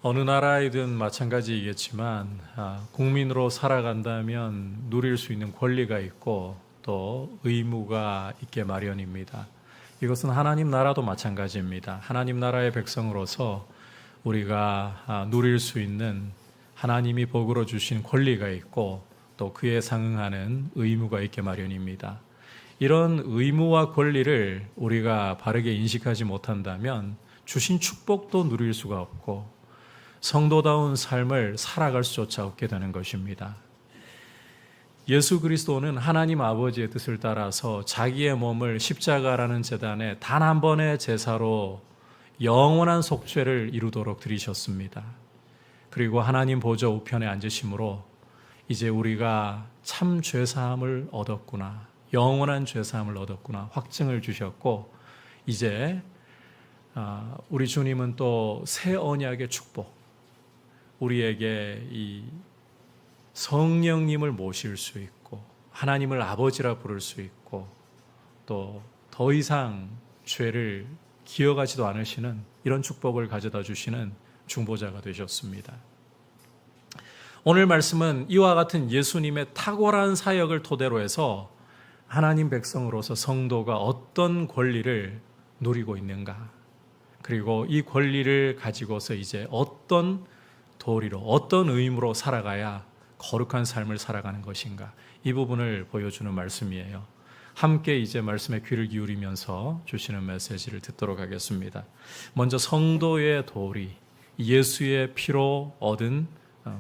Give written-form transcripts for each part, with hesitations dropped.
어느 나라이든 마찬가지이겠지만 국민으로 살아간다면 누릴 수 있는 권리가 있고 또 의무가 있게 마련입니다. 이것은 하나님 나라도 마찬가지입니다. 하나님 나라의 백성으로서 우리가 누릴 수 있는 하나님이 복으로 주신 권리가 있고 또 그에 상응하는 의무가 있게 마련입니다. 이런 의무와 권리를 우리가 바르게 인식하지 못한다면 주신 축복도 누릴 수가 없고 성도다운 삶을 살아갈 수조차 없게 되는 것입니다. 예수 그리스도는 하나님 아버지의 뜻을 따라서 자기의 몸을 십자가라는 제단에 단 한 번의 제사로 영원한 속죄를 이루도록 드리셨습니다. 그리고 하나님 보좌 우편에 앉으심으로 이제 우리가 참 죄사함을 얻었구나, 영원한 죄사함을 얻었구나 확증을 주셨고, 이제 우리 주님은 또 새 언약의 축복, 우리에게 이 성령님을 모실 수 있고 하나님을 아버지라 부를 수 있고 또 더 이상 죄를 기억하지도 않으시는 이런 축복을 가져다 주시는 중보자가 되셨습니다. 오늘 말씀은 이와 같은 예수님의 탁월한 사역을 토대로 해서 하나님 백성으로서 성도가 어떤 권리를 누리고 있는가, 그리고 이 권리를 가지고서 이제 어떤 도리로, 어떤 의무로 살아가야 거룩한 삶을 살아가는 것인가, 이 부분을 보여주는 말씀이에요. 함께 이제 말씀에 귀를 기울이면서 주시는 메시지를 듣도록 하겠습니다. 먼저 성도의 도리, 예수의 피로 얻은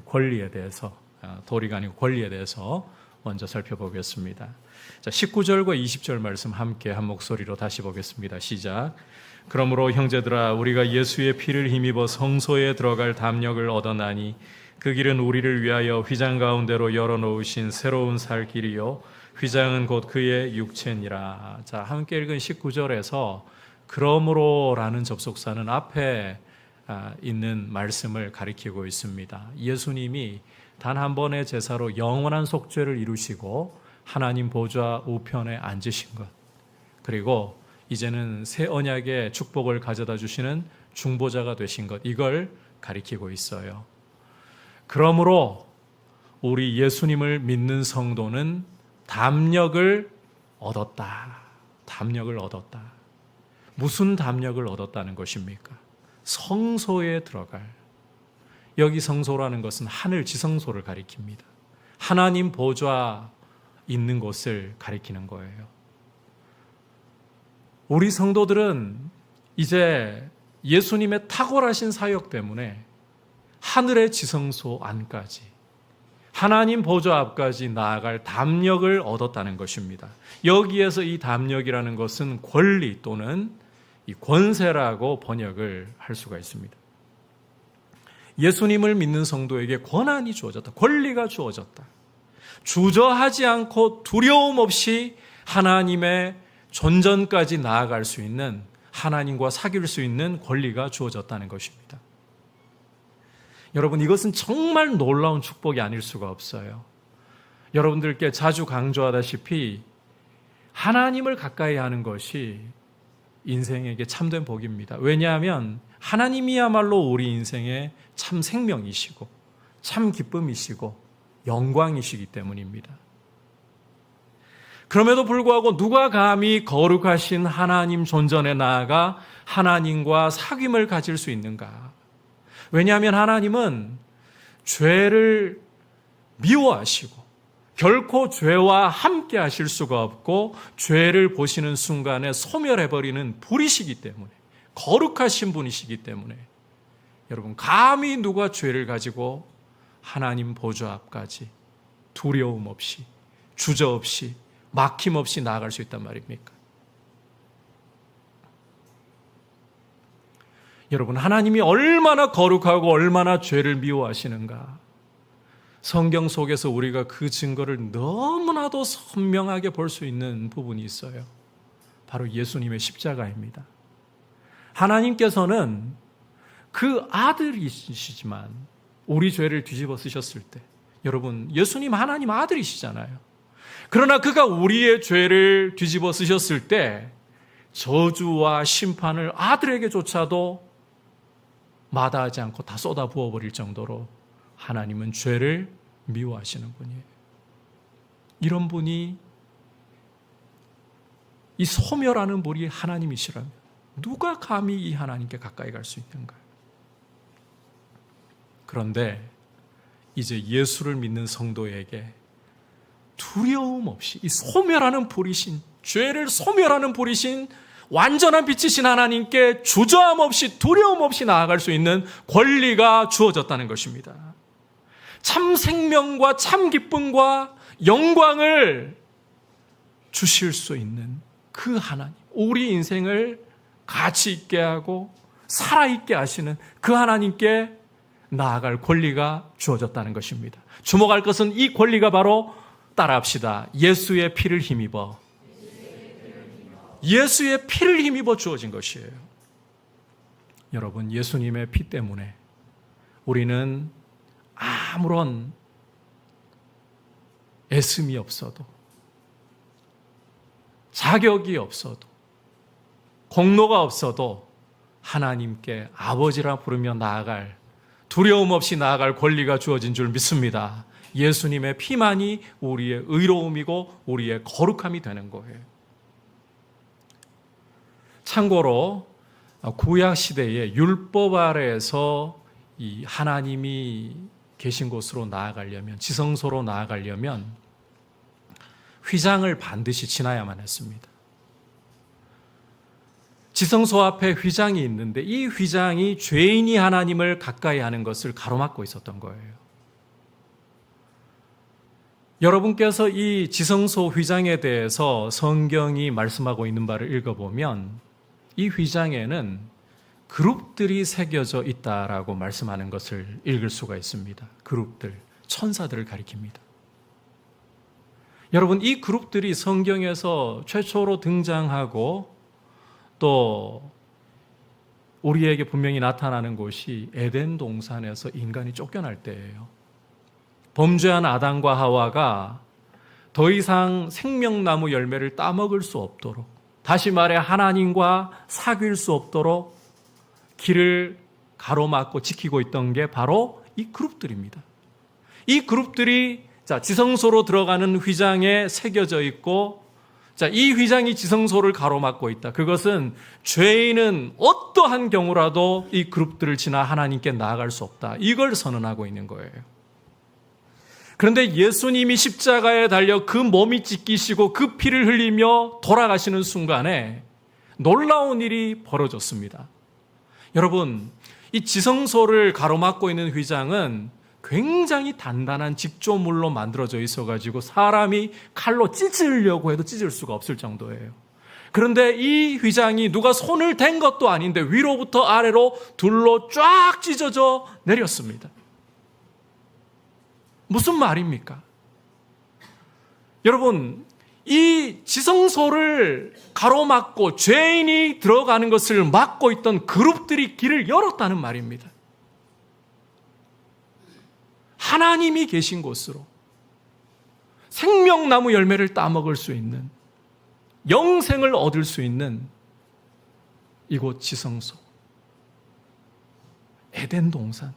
권리에 대해서, 도리가 아니고 권리에 대해서 먼저 살펴보겠습니다. 자, 19절과 20절 말씀 함께 한 목소리로 다시 보겠습니다. 시작. 그러므로 형제들아, 우리가 예수의 피를 힘입어 성소에 들어갈 담력을 얻어나니 그 길은 우리를 위하여 휘장 가운데로 열어놓으신 새로운 살 길이요 휘장은 곧 그의 육체니라. 자, 함께 읽은 19절에서 그러므로라는 접속사는 앞에 있는 말씀을 가리키고 있습니다. 예수님이 단 한 번의 제사로 영원한 속죄를 이루시고 하나님 보좌 우편에 앉으신 것, 그리고 이제는 새 언약의 축복을 가져다 주시는 중보자가 되신 것, 이걸 가리키고 있어요. 그러므로 우리 예수님을 믿는 성도는 담력을 얻었다. 담력을 얻었다. 무슨 담력을 얻었다는 것입니까? 성소에 들어갈. 여기 성소라는 것은 하늘 지성소를 가리킵니다. 하나님 보좌 있는 곳을 가리키는 거예요. 우리 성도들은 이제 예수님의 탁월하신 사역 때문에 하늘의 지성소 안까지, 하나님 보좌 앞까지 나아갈 담력을 얻었다는 것입니다. 여기에서 이 담력이라는 것은 권리 또는 이 권세라고 번역을 할 수가 있습니다. 예수님을 믿는 성도에게 권한이 주어졌다. 권리가 주어졌다. 주저하지 않고 두려움 없이 하나님의 존전까지 나아갈 수 있는, 하나님과 사귈 수 있는 권리가 주어졌다는 것입니다. 여러분, 이것은 정말 놀라운 축복이 아닐 수가 없어요. 여러분들께 자주 강조하다시피 하나님을 가까이 하는 것이 인생에게 참된 복입니다. 왜냐하면 하나님이야말로 우리 인생의 참 생명이시고 참 기쁨이시고 영광이시기 때문입니다. 그럼에도 불구하고 누가 감히 거룩하신 하나님 존전에 나아가 하나님과 사귐을 가질 수 있는가? 왜냐하면 하나님은 죄를 미워하시고 결코 죄와 함께 하실 수가 없고 죄를 보시는 순간에 소멸해버리는 불이시기 때문에, 거룩하신 분이시기 때문에 여러분, 감히 누가 죄를 가지고 하나님 보좌 앞까지 두려움 없이, 주저없이, 막힘없이 나아갈 수 있단 말입니까? 여러분, 하나님이 얼마나 거룩하고 얼마나 죄를 미워하시는가, 성경 속에서 우리가 그 증거를 너무나도 선명하게 볼 수 있는 부분이 있어요. 바로 예수님의 십자가입니다. 하나님께서는 그 아들이시지만 우리 죄를 뒤집어 쓰셨을 때, 여러분, 예수님 하나님 아들이시잖아요. 그러나 그가 우리의 죄를 뒤집어 쓰셨을 때 저주와 심판을 아들에게조차도 마다하지 않고 다 쏟아 부어버릴 정도로 하나님은 죄를 미워하시는 분이에요. 이런 분이, 이 소멸하는 분이 하나님이시라면 누가 감히 이 하나님께 가까이 갈 수 있는가? 그런데 이제 예수를 믿는 성도에게 두려움 없이 이 소멸하는 불이신, 죄를 소멸하는 불이신 완전한 빛이신 하나님께 주저함 없이 두려움 없이 나아갈 수 있는 권리가 주어졌다는 것입니다. 참 생명과 참 기쁨과 영광을 주실 수 있는 그 하나님, 우리 인생을 가치 있게 하고 살아있게 하시는 그 하나님께 나아갈 권리가 주어졌다는 것입니다. 주목할 것은 이 권리가 바로, 따라합시다, 예수의 피를 힘입어, 예수의 피를 힘입어 주어진 것이에요. 여러분, 예수님의 피 때문에 우리는 아무런 애씀이 없어도, 자격이 없어도, 공로가 없어도 하나님께 아버지라 부르며 나아갈, 두려움 없이 나아갈 권리가 주어진 줄 믿습니다. 예수님의 피만이 우리의 의로움이고 우리의 거룩함이 되는 거예요. 참고로 구약 시대에 율법 아래에서 이 하나님이 계신 곳으로 나아가려면, 지성소로 나아가려면 휘장을 반드시 지나야만 했습니다. 지성소 앞에 휘장이 있는데 이 휘장이 죄인이 하나님을 가까이 하는 것을 가로막고 있었던 거예요. 여러분께서 이 지성소 휘장에 대해서 성경이 말씀하고 있는 바를 읽어보면 이 휘장에는 그룹들이 새겨져 있다라고 말씀하는 것을 읽을 수가 있습니다. 그룹들, 천사들을 가리킵니다. 여러분, 이 그룹들이 성경에서 최초로 등장하고 또 우리에게 분명히 나타나는 곳이 에덴 동산에서 인간이 쫓겨날 때예요. 범죄한 아담과 하와가 더 이상 생명나무 열매를 따먹을 수 없도록, 다시 말해 하나님과 사귈 수 없도록 길을 가로막고 지키고 있던 게 바로 이 그룹들입니다. 이 그룹들이 지성소로 들어가는 휘장에 새겨져 있고, 이 휘장이 지성소를 가로막고 있다. 그것은 죄인은 어떠한 경우라도 이 그룹들을 지나 하나님께 나아갈 수 없다. 이걸 선언하고 있는 거예요. 그런데 예수님이 십자가에 달려 그 몸이 찢기시고 그 피를 흘리며 돌아가시는 순간에 놀라운 일이 벌어졌습니다. 여러분, 이 지성소를 가로막고 있는 휘장은 굉장히 단단한 직조물로 만들어져 있어가지고 사람이 칼로 찢으려고 해도 찢을 수가 없을 정도예요. 그런데 이 휘장이 누가 손을 댄 것도 아닌데 위로부터 아래로 둘로 쫙 찢어져 내렸습니다. 무슨 말입니까? 여러분, 이 지성소를 가로막고 죄인이 들어가는 것을 막고 있던 그룹들이 길을 열었다는 말입니다. 하나님이 계신 곳으로 생명나무 열매를 따먹을 수 있는, 영생을 얻을 수 있는 이곳 지성소, 에덴 동산,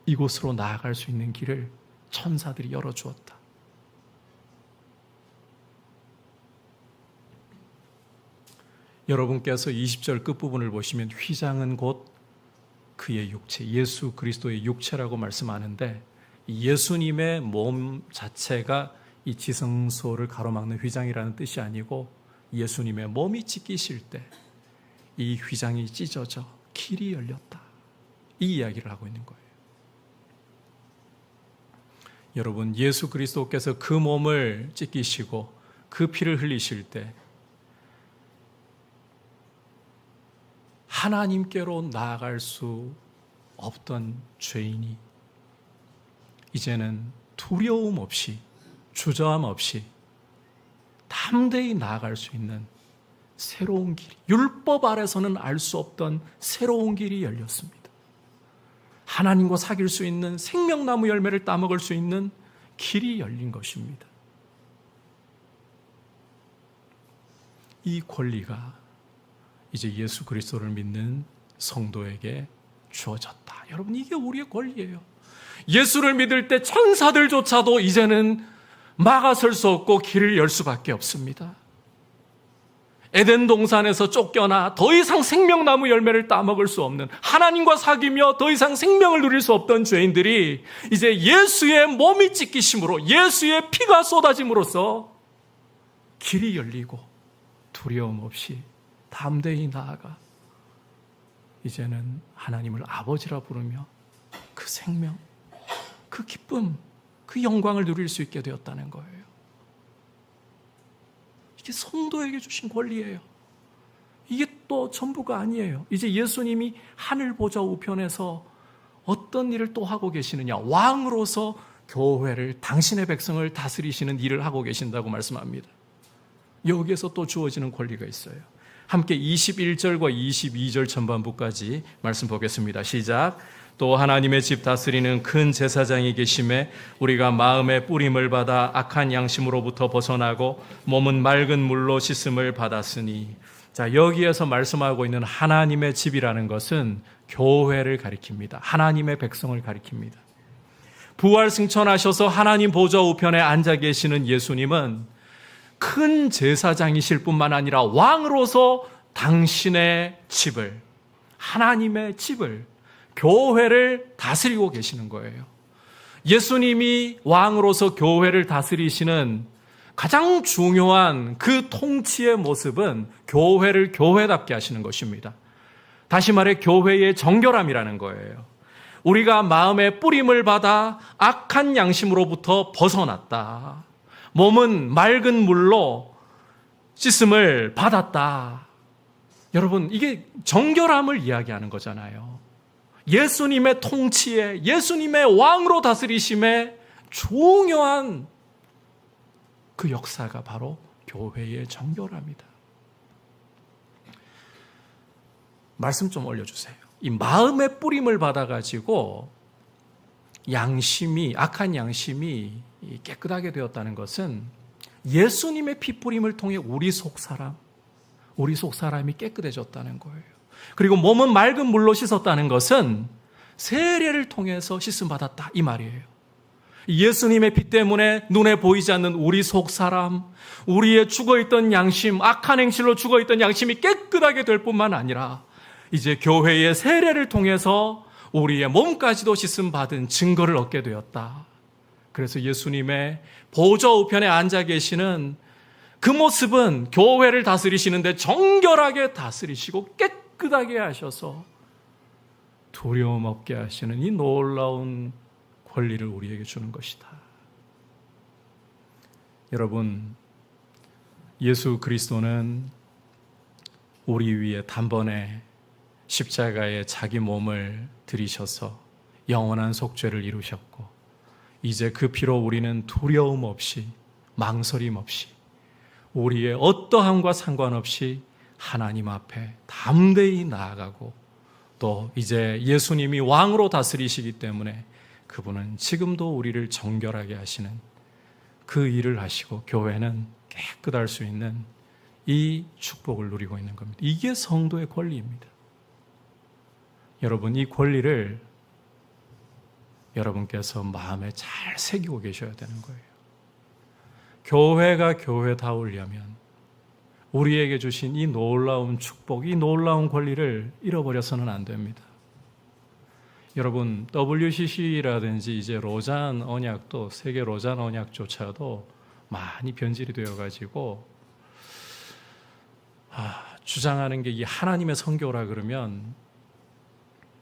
이곳으로 나아갈 수 있는 길을 천사들이 열어주었다. 여러분께서 20절 끝부분을 보시면 휘장은 곧 그의 육체, 예수 그리스도의 육체라고 말씀하는데, 예수님의 몸 자체가 이 지성소를 가로막는 휘장이라는 뜻이 아니고 예수님의 몸이 찢기실 때 이 휘장이 찢어져 길이 열렸다, 이 이야기를 하고 있는 거예요. 여러분, 예수 그리스도께서 그 몸을 찢기시고 그 피를 흘리실 때 하나님께로 나아갈 수 없던 죄인이 이제는 두려움 없이, 주저함 없이 담대히 나아갈 수 있는 새로운 길이, 율법 아래서는 알 수 없던 새로운 길이 열렸습니다. 하나님과 사귈 수 있는, 생명나무 열매를 따먹을 수 있는 길이 열린 것입니다. 이 권리가 이제 예수 그리스도를 믿는 성도에게 주어졌다. 여러분, 이게 우리의 권리예요. 예수를 믿을 때 천사들조차도 이제는 막아설 수 없고 길을 열 수밖에 없습니다. 에덴 동산에서 쫓겨나 더 이상 생명나무 열매를 따먹을 수 없는, 하나님과 사귀며 더 이상 생명을 누릴 수 없던 죄인들이 이제 예수의 몸이 찢기심으로, 예수의 피가 쏟아짐으로써 길이 열리고 두려움 없이 담대히 나아가 이제는 하나님을 아버지라 부르며 그 생명, 그 기쁨, 그 영광을 누릴 수 있게 되었다는 거예요. 이게 성도에게 주신 권리예요. 이게 또 전부가 아니에요. 이제 예수님이 하늘 보좌 우편에서 어떤 일을 또 하고 계시느냐, 왕으로서 교회를, 당신의 백성을 다스리시는 일을 하고 계신다고 말씀합니다. 여기에서 또 주어지는 권리가 있어요. 함께 21절과 22절 전반부까지 말씀 보겠습니다. 시작. 또 하나님의 집 다스리는 큰 제사장이 계심에 우리가 마음의 뿌림을 받아 악한 양심으로부터 벗어나고 몸은 맑은 물로 씻음을 받았으니. 자, 여기에서 말씀하고 있는 하나님의 집이라는 것은 교회를 가리킵니다. 하나님의 백성을 가리킵니다. 부활 승천하셔서 하나님 보좌 우편에 앉아 계시는 예수님은 큰 제사장이실 뿐만 아니라 왕으로서 당신의 집을, 하나님의 집을, 교회를 다스리고 계시는 거예요. 예수님이 왕으로서 교회를 다스리시는 가장 중요한 그 통치의 모습은 교회를 교회답게 하시는 것입니다. 다시 말해 교회의 정결함이라는 거예요. 우리가 마음의 뿌림을 받아 악한 양심으로부터 벗어났다. 몸은 맑은 물로 씻음을 받았다. 여러분, 이게 정결함을 이야기하는 거잖아요. 예수님의 통치에, 예수님의 왕으로 다스리심에 중요한 그 역사가 바로 교회의 정결함이다. 말씀 좀 올려주세요. 이 마음의 뿌림을 받아가지고 양심이, 악한 양심이 깨끗하게 되었다는 것은 예수님의 피뿌림을 통해 우리 속 사람이 깨끗해졌다는 거예요. 그리고 몸은 맑은 물로 씻었다는 것은 세례를 통해서 씻음 받았다, 이 말이에요. 예수님의 피 때문에 눈에 보이지 않는 우리 속 사람, 우리의 죽어있던 양심, 악한 행실로 죽어있던 양심이 깨끗하게 될 뿐만 아니라 이제 교회의 세례를 통해서 우리의 몸까지도 씻음 받은 증거를 얻게 되었다. 그래서 예수님의 보좌 우편에 앉아 계시는 그 모습은 교회를 다스리시는데 정결하게 다스리시고 깨끗하게 하셔서 두려움 없게 하시는 이 놀라운 권리를 우리에게 주는 것이다. 여러분, 예수 그리스도는 우리 위에 단번에 십자가에 자기 몸을 들이셔서 영원한 속죄를 이루셨고, 이제 그 피로 우리는 두려움 없이, 망설임 없이, 우리의 어떠함과 상관없이 하나님 앞에 담대히 나아가고, 또 이제 예수님이 왕으로 다스리시기 때문에 그분은 지금도 우리를 정결하게 하시는 그 일을 하시고 교회는 깨끗할 수 있는 이 축복을 누리고 있는 겁니다. 이게 성도의 권리입니다. 여러분, 이 권리를 여러분께서 마음에 잘 새기고 계셔야 되는 거예요. 교회가 교회다우려면 우리에게 주신 이 놀라운 축복, 이 놀라운 권리를 잃어버려서는 안 됩니다. 여러분, WCC라든지 이제 로잔 언약도, 세계 로잔 언약조차도 많이 변질이 되어가지고 주장하는 게 이 하나님의 선교라 그러면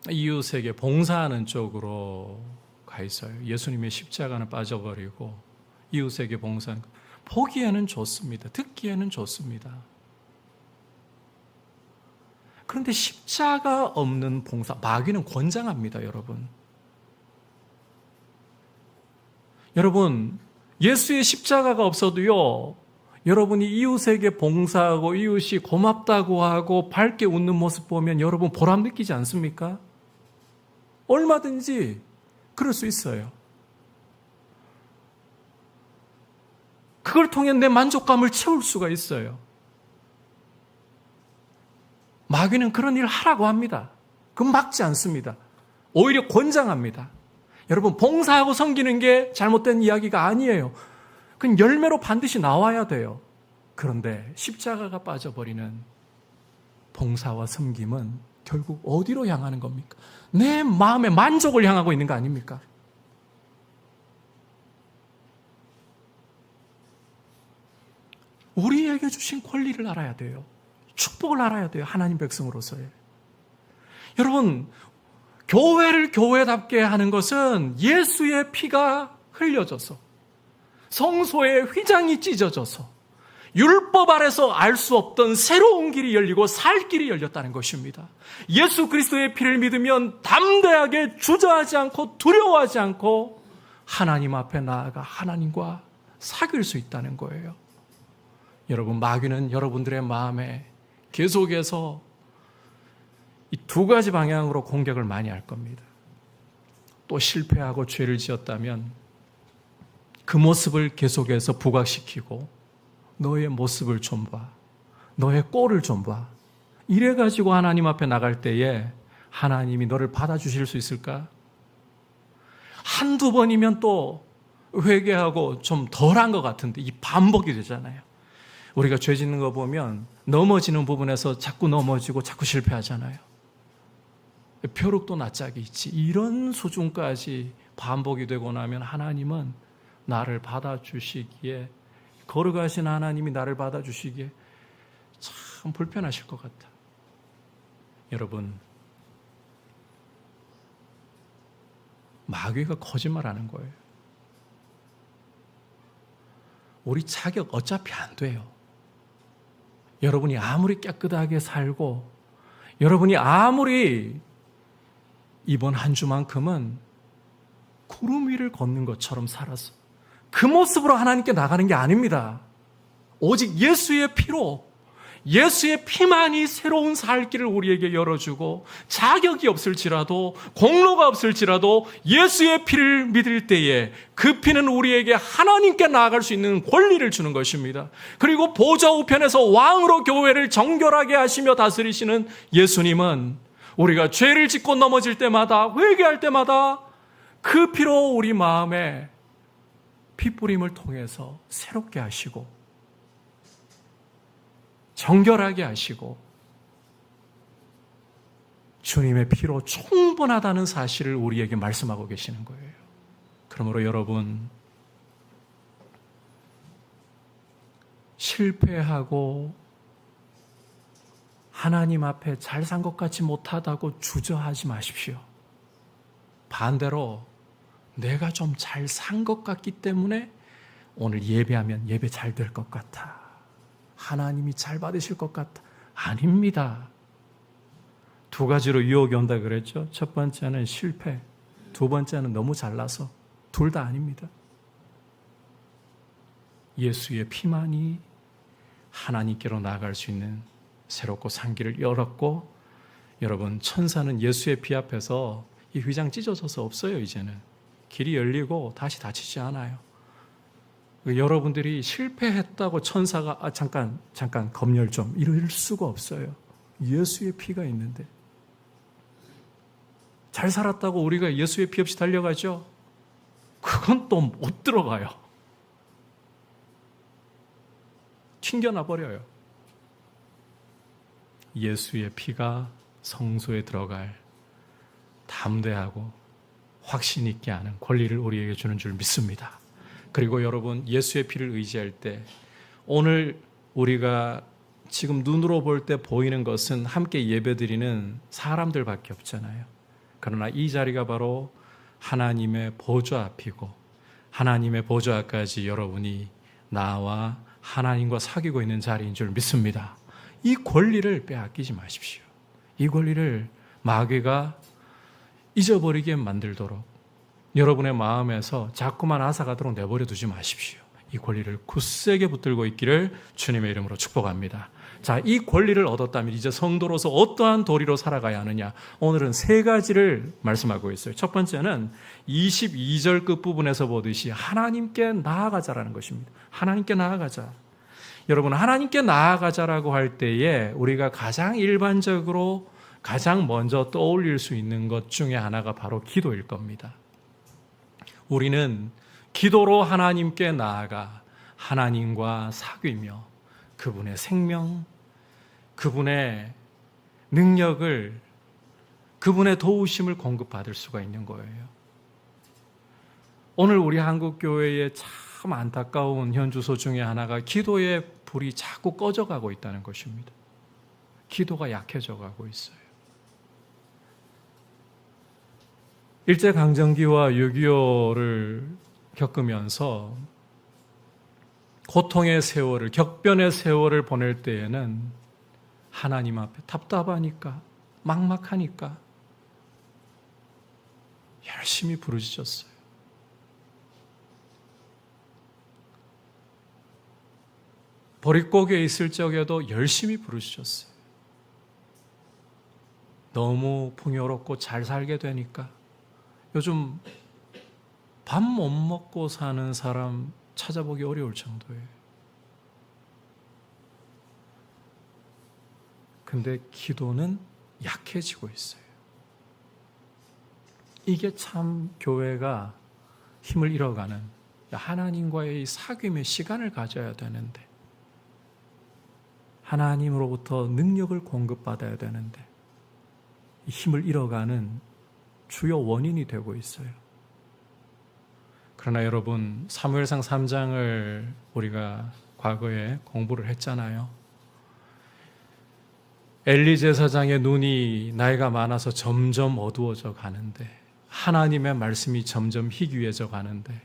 이웃에게 봉사하는 쪽으로 가 있어요. 예수님의 십자가는 빠져버리고 이웃에게 봉사하는, 보기에는 좋습니다. 듣기에는 좋습니다. 그런데 십자가 없는 봉사, 마귀는 권장합니다, 여러분. 여러분, 예수의 십자가가 없어도요, 여러분이 이웃에게 봉사하고 이웃이 고맙다고 하고 밝게 웃는 모습 보면 여러분 보람 느끼지 않습니까? 얼마든지 그럴 수 있어요. 그걸 통해 내 만족감을 채울 수가 있어요. 마귀는 그런 일을 하라고 합니다. 그건 막지 않습니다. 오히려 권장합니다. 여러분, 봉사하고 섬기는 게 잘못된 이야기가 아니에요. 그건 열매로 반드시 나와야 돼요. 그런데 십자가가 빠져버리는 봉사와 섬김은 결국 어디로 향하는 겁니까? 내 마음의 만족을 향하고 있는 거 아닙니까? 우리에게 주신 권리를 알아야 돼요. 축복을 알아야 돼요. 하나님 백성으로서의. 여러분, 교회를 교회답게 하는 것은 예수의 피가 흘려져서, 성소의 휘장이 찢어져서, 율법 아래서 알 수 없던 새로운 길이 열리고 살 길이 열렸다는 것입니다. 예수 그리스도의 피를 믿으면 담대하게 주저하지 않고 두려워하지 않고 하나님 앞에 나아가 하나님과 사귈 수 있다는 거예요. 여러분, 마귀는 여러분들의 마음에 계속해서 이 두 가지 방향으로 공격을 많이 할 겁니다. 또 실패하고 죄를 지었다면 그 모습을 계속해서 부각시키고 너의 모습을 좀 봐. 너의 꼴을 좀 봐. 이래가지고 하나님 앞에 나갈 때에 하나님이 너를 받아주실 수 있을까? 한두 번이면 또 회개하고 좀 덜한 것 같은데 이 반복이 되잖아요. 우리가 죄 짓는 거 보면 넘어지는 부분에서 자꾸 넘어지고 자꾸 실패하잖아요. 벼룩도 낯짝이 있지. 이런 수준까지 반복이 되고 나면 하나님은 나를 받아주시기에, 걸어가신 하나님이 나를 받아주시기에 참 불편하실 것 같아. 여러분, 마귀가 거짓말하는 거예요. 우리 자격 어차피 안 돼요. 여러분이 아무리 깨끗하게 살고, 여러분이 아무리 이번 한 주만큼은 구름 위를 걷는 것처럼 살아서 그 모습으로 하나님께 나가는 게 아닙니다. 오직 예수의 피로, 예수의 피만이 새로운 살 길을 우리에게 열어주고, 자격이 없을지라도, 공로가 없을지라도 예수의 피를 믿을 때에 그 피는 우리에게 하나님께 나아갈 수 있는 권리를 주는 것입니다. 그리고 보좌 우편에서 왕으로 교회를 정결하게 하시며 다스리시는 예수님은 우리가 죄를 짓고 넘어질 때마다, 회개할 때마다 그 피로 우리 마음에 핏부림을 통해서 새롭게 하시고 정결하게 하시고 주님의 피로 충분하다는 사실을 우리에게 말씀하고 계시는 거예요. 그러므로 여러분, 실패하고 하나님 앞에 잘 산 것 같지 못하다고 주저하지 마십시오. 반대로 내가 좀 잘 산 것 같기 때문에 오늘 예배하면 예배 잘 될 것 같아. 하나님이 잘 받으실 것 같아. 아닙니다. 두 가지로 유혹이 온다 그랬죠. 첫 번째는 실패, 두 번째는 너무 잘나서. 둘 다 아닙니다. 예수의 피만이 하나님께로 나아갈 수 있는 새롭고 산 길을 열었고, 여러분, 천사는 예수의 피 앞에서 이 휘장 찢어져서 없어요. 이제는 길이 열리고 다시 다치지 않아요. 여러분들이 실패했다고 천사가 잠깐 검열 좀 이럴 수가 없어요. 예수의 피가 있는데. 잘 살았다고 우리가 예수의 피 없이 달려가죠? 그건 또 못 들어가요. 튕겨나 버려요. 예수의 피가 성소에 들어갈 담대하고 확신 있게 하는 권리를 우리에게 주는 줄 믿습니다. 그리고 여러분, 예수의 피를 의지할 때 오늘 우리가 지금 눈으로 볼 때 보이는 것은 함께 예배드리는 사람들밖에 없잖아요. 그러나 이 자리가 바로 하나님의 보좌 앞이고, 하나님의 보좌 앞까지 여러분이 나와 하나님과 사귀고 있는 자리인 줄 믿습니다. 이 권리를 빼앗기지 마십시오. 이 권리를 마귀가 잊어버리게 만들도록 여러분의 마음에서 자꾸만 앗아가도록 내버려 두지 마십시오. 이 권리를 굳세게 붙들고 있기를 주님의 이름으로 축복합니다. 자, 이 권리를 얻었다면 이제 성도로서 어떠한 도리로 살아가야 하느냐? 오늘은 세 가지를 말씀하고 있어요. 첫 번째는 22절 끝부분에서 보듯이 하나님께 나아가자라는 것입니다. 하나님께 나아가자. 여러분, 하나님께 나아가자라고 할 때에 우리가 가장 일반적으로 가장 먼저 떠올릴 수 있는 것 중에 하나가 바로 기도일 겁니다. 우리는 기도로 하나님께 나아가 하나님과 사귀며 그분의 생명, 그분의 능력을, 그분의 도우심을 공급받을 수가 있는 거예요. 오늘 우리 한국교회의 참 안타까운 현주소 중에 하나가 기도의 불이 자꾸 꺼져가고 있다는 것입니다. 기도가 약해져 가고 있어요. 일제강점기와 6.25를 겪으면서 고통의 세월을, 격변의 세월을 보낼 때에는 하나님 앞에 답답하니까, 막막하니까 열심히 부르짖었어요. 보릿고개에 있을 적에도 열심히 부르짖었어요. 너무 풍요롭고 잘 살게 되니까 요즘 밥 못 먹고 사는 사람 찾아보기 어려울 정도예요. 근데 기도는 약해지고 있어요. 이게 참 교회가 힘을 잃어가는, 하나님과의 사귐의 시간을 가져야 되는데, 하나님으로부터 능력을 공급받아야 되는데 힘을 잃어가는 주요 원인이 되고 있어요. 그러나 여러분, 사무엘상 3장을 우리가 과거에 공부를 했잖아요. 엘리 제사장의 눈이 나이가 많아서 점점 어두워져 가는데, 하나님의 말씀이 점점 희귀해져 가는데,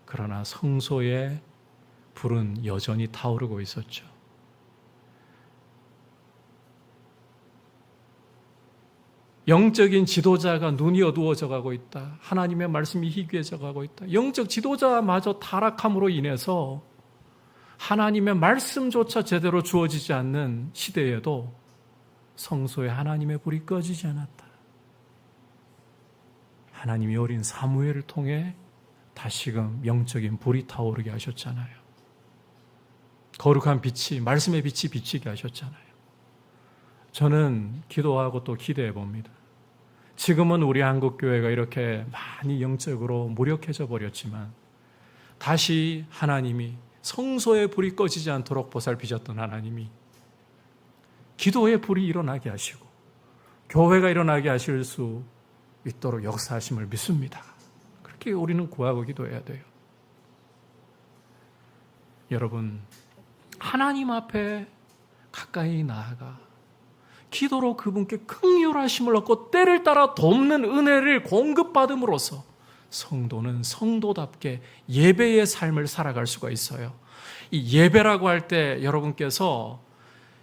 그러나 성소의 불은 여전히 타오르고 있었죠. 영적인 지도자가 눈이 어두워져 가고 있다. 하나님의 말씀이 희귀해져 가고 있다. 영적 지도자마저 타락함으로 인해서 하나님의 말씀조차 제대로 주어지지 않는 시대에도 성소에 하나님의 불이 꺼지지 않았다. 하나님이 어린 사무엘을 통해 다시금 영적인 불이 타오르게 하셨잖아요. 거룩한 빛이, 말씀의 빛이 비치게 하셨잖아요. 저는 기도하고 또 기대해 봅니다. 지금은 우리 한국교회가 이렇게 많이 영적으로 무력해져 버렸지만 다시 하나님이 성소의 불이 꺼지지 않도록 보살피셨던 하나님이 기도의 불이 일어나게 하시고 교회가 일어나게 하실 수 있도록 역사하심을 믿습니다. 그렇게 우리는 구하고 기도해야 돼요. 여러분, 하나님 앞에 가까이 나아가 기도로 그분께 긍휼하심을 얻고 때를 따라 돕는 은혜를 공급받음으로써 성도는 성도답게 예배의 삶을 살아갈 수가 있어요. 이 예배라고 할 때 여러분께서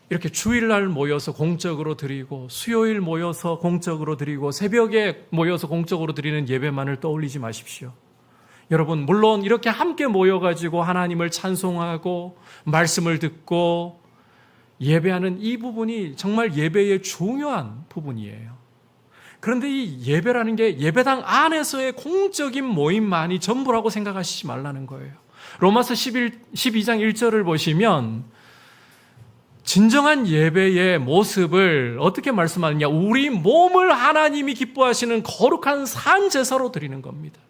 이렇게 주일날 모여서 공적으로 드리고 수요일 모여서 공적으로 드리고 새벽에 모여서 공적으로 드리는 예배만을 떠올리지 마십시오. 여러분, 물론 이렇게 함께 모여가지고 하나님을 찬송하고 말씀을 듣고 예배하는 이 부분이 정말 예배의 중요한 부분이에요. 그런데 이 예배라는 게 예배당 안에서의 공적인 모임만이 전부라고 생각하시지 말라는 거예요. 로마서 12장 1절을 보시면 진정한 예배의 모습을 어떻게 말씀하느냐? 우리 몸을 하나님이 기뻐하시는 거룩한 산 제사로 드리는 겁니다.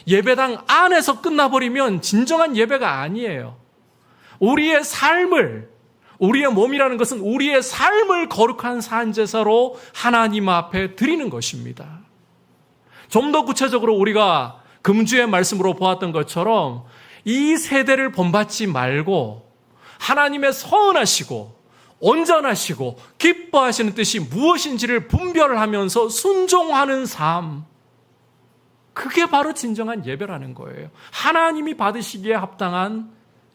예배당 안에서 끝나버리면 진정한 예배가 아니에요. 우리의 삶을, 우리의 몸이라는 것은 우리의 삶을 거룩한 산 제사로 하나님 앞에 드리는 것입니다. 좀 더 구체적으로 우리가 금주의 말씀으로 보았던 것처럼 이 세대를 본받지 말고 하나님의 선하시고 온전하시고 기뻐하시는 뜻이 무엇인지를 분별하면서 순종하는 삶, 그게 바로 진정한 예배라는 거예요. 하나님이 받으시기에 합당한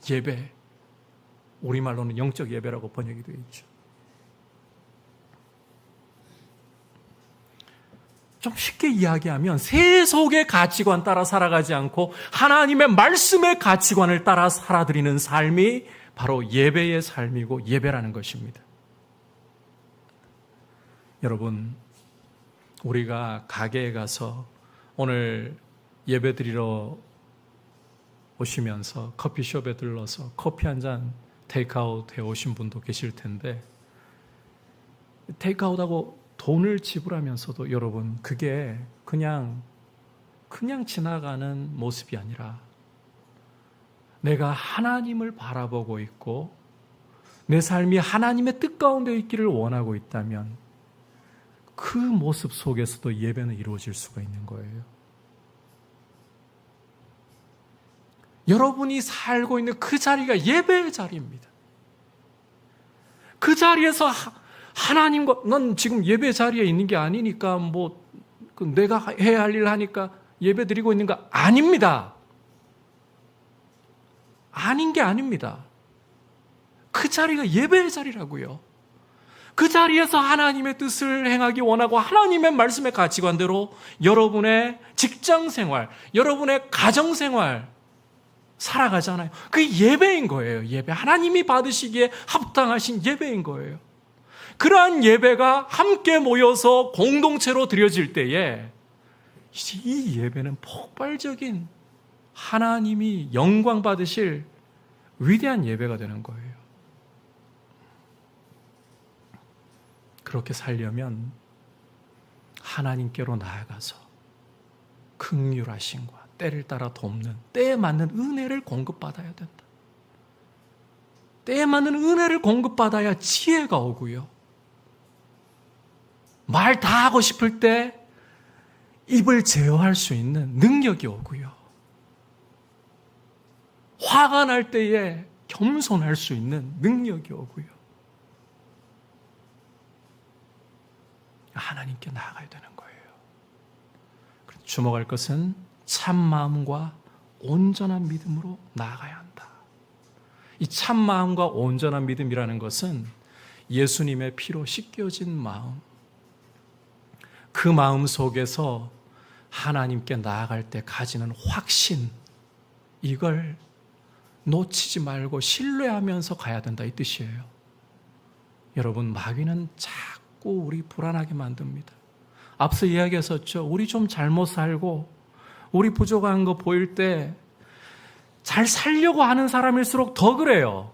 예배, 우리말로는 영적 예배라고 번역이 되어 있죠. 좀 쉽게 이야기하면 세속의 가치관 따라 살아가지 않고 하나님의 말씀의 가치관을 따라 살아드리는 삶이 바로 예배의 삶이고 예배라는 것입니다. 여러분, 우리가 가게에 가서 오늘 예배 드리러 오시면서 커피숍에 들러서 커피 한 잔 테이크아웃 해 오신 분도 계실 텐데, 테이크아웃하고 돈을 지불하면서도 여러분 그게 그냥 지나가는 모습이 아니라 내가 하나님을 바라보고 있고 내 삶이 하나님의 뜻 가운데 있기를 원하고 있다면 그 모습 속에서도 예배는 이루어질 수가 있는 거예요. 여러분이 살고 있는 그 자리가 예배의 자리입니다. 그 자리에서 하나님과 난 지금 예배 자리에 있는 게 아니니까 내가 해야 할 일 하니까 예배 드리고 있는 거 아닙니다. 아닌 게 아닙니다. 그 자리가 예배의 자리라고요. 그 자리에서 하나님의 뜻을 행하기 원하고 하나님의 말씀의 가치관대로 여러분의 직장 생활, 여러분의 가정 생활 살아가잖아요. 그게 예배인 거예요. 예배. 하나님이 받으시기에 합당하신 예배인 거예요. 그러한 예배가 함께 모여서 공동체로 드려질 때에 이 예배는 폭발적인 하나님이 영광 받으실 위대한 예배가 되는 거예요. 그렇게 살려면 하나님께로 나아가서 긍휼하심과 때를 따라 돕는 때에 맞는 은혜를 공급받아야 된다. 때에 맞는 은혜를 공급받아야 지혜가 오고요. 말 다 하고 싶을 때 입을 제어할 수 있는 능력이 오고요. 화가 날 때에 겸손할 수 있는 능력이 오고요. 하나님께 나아가야 되는 거예요. 주목할 것은 참 마음과 온전한 믿음으로 나아가야 한다. 이 참 마음과 온전한 믿음이라는 것은 예수님의 피로 씻겨진 마음, 그 마음 속에서 하나님께 나아갈 때 가지는 확신, 이걸 놓치지 말고 신뢰하면서 가야 된다, 이 뜻이에요. 여러분, 마귀는 자꾸 우리 불안하게 만듭니다. 앞서 이야기했었죠. 우리 좀 잘못 살고 우리 부족한 거 보일 때 잘 살려고 하는 사람일수록 더 그래요.